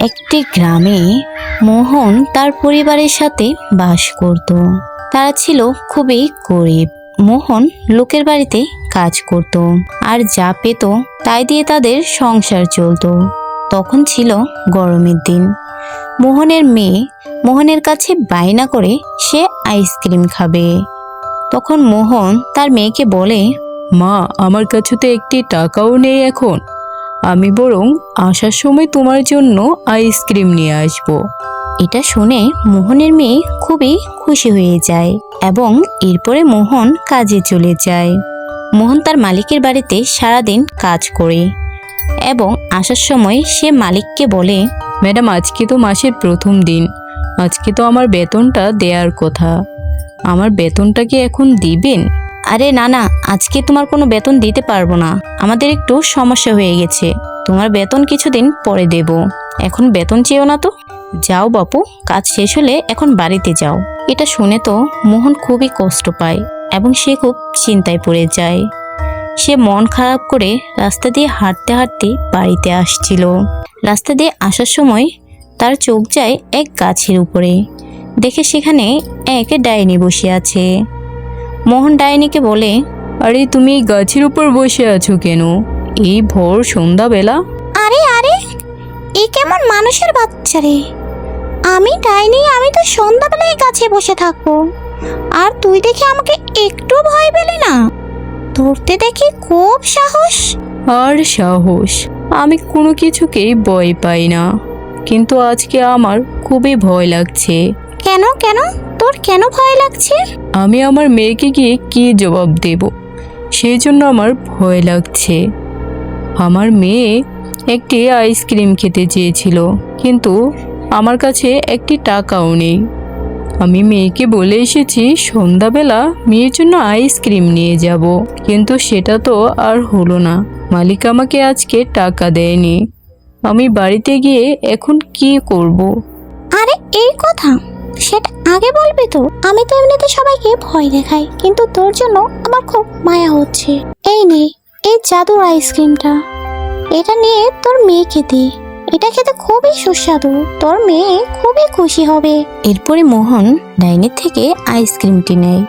একটি গ্রামে মোহন তার পরিবারের সাথে বাস করত। তারা ছিল খুবই গরিব। মোহন লোকের বাড়িতে কাজ করত আর যা পেত তাই দিয়ে তাদের সংসার চলত। তখন ছিল গরমের দিন। মোহনের মেয়ে মোহনের কাছে বায়না করে সে আইসক্রিম খাবে। তখন মোহন তার মেয়েকে বলে, মা, আমার কাছে তো একটি টাকাও নেই এখন। আমি বরং আসার সময় তোমার জন্য আইসক্রিম নিয়ে আসবো। এটা শুনে মোহনের মেয়ে খুবই খুশি হয়ে যায় এবং এরপরে মোহন কাজে চলে যায়। মোহন তার মালিকের বাড়িতে সারাদিন কাজ করে এবং আসার সময় সে মালিককে বলে, ম্যাডাম, আজকে তো মাসের প্রথম দিন। আজকে তো আমার বেতনটা দেওয়ার কথা। আমার বেতনটা কি এখন দিবেন? আরে না না, আজকে তোমার কোনো বেতন দিতে পারবো না। আমাদের একটু সমস্যা হয়ে গেছে। তোমার বেতন কিছুদিন পরে দেব। এখন বেতন চেয়েও না তো। যাও বাপু, কাজ শেষ হলে এখন বাড়িতে যাও। এটা শুনে তো মোহন খুবই কষ্ট পায় এবং সে খুব চিন্তায় পড়ে যায়। সে মন খারাপ করে রাস্তা দিয়ে হাঁটতে হাঁটতে বাড়িতে আসছিল। রাস্তা দিয়ে আসার সময় তার চোখ যায় এক গাছের উপরে। দেখে সেখানে এক ডাইনি বসে আছে। মোহন ডাইনিকে বলে, আরে তুমি এই গাছের উপর বসে আছো কেন এই ভোর সন্ধ্যাবেলা? আরে আরে, এই কেমন মানুষের বাচ্চা রে! আমি ডাইনি, আমি তো সন্ধ্যাবেলায় গাছে বসে থাকবো, আর তুই দেখে আমাকে একটু ভয় পেলি না? ধরতে দেখি খুব সাহস। আর সাহস? আমি কোনো কিছুকেই ভয় পাই না, কিন্তু আজকে আমার খুবই ভয় লাগছে। কেন কেন, তোর কেন ভয় লাগছে? আমি আমার মেয়েকে গিয়ে কি জবাব দেব, সেই জন্য আমার ভয় লাগছে। আমার মেয়ে একটি আইসক্রিম খেতে চেয়েছিল, কিন্তু আমার কাছে একটি টাকাও নেই। আমি মেয়েকে বলে এসেছি সন্ধ্যাবেলা মেয়ের জন্য আইসক্রিম নিয়ে যাব, কিন্তু সেটা তো আর হলো না। মালিক আমাকে আজকে টাকা দেয়নি। আমি বাড়িতে গিয়ে এখন কি করব? আরে এই কথা, সেটা আগে বলবি তো। আমি তো এমনিতে সবাইকে ভয় দেখাই, কিন্তু তোর জন্য আমার খুব মায়া হচ্ছে। এই নে, এই জাদুর আইসক্রিমটা। এটা নিয়ে তোর মেয়েকে দে। এটা খেতে খুবই সুস্বাদু, তোর মেয়ে খুবই খুশি হবে। এরপরে মোহন ডাইনির থেকে আইসক্রিমটি নেয়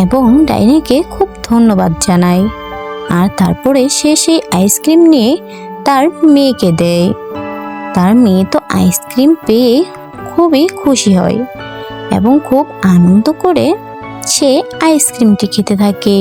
এবং ডাইনিকে খুব ধন্যবাদ জানায়। আর তারপরে সে সেই আইসক্রিম নিয়ে তার মেয়েকে দেয়। তার মেয়ে তো আইসক্রিম পেয়ে খুবই খুশি হয় এবং খুব আনন্দ করে সে আইসক্রিমটি খেতে থাকে।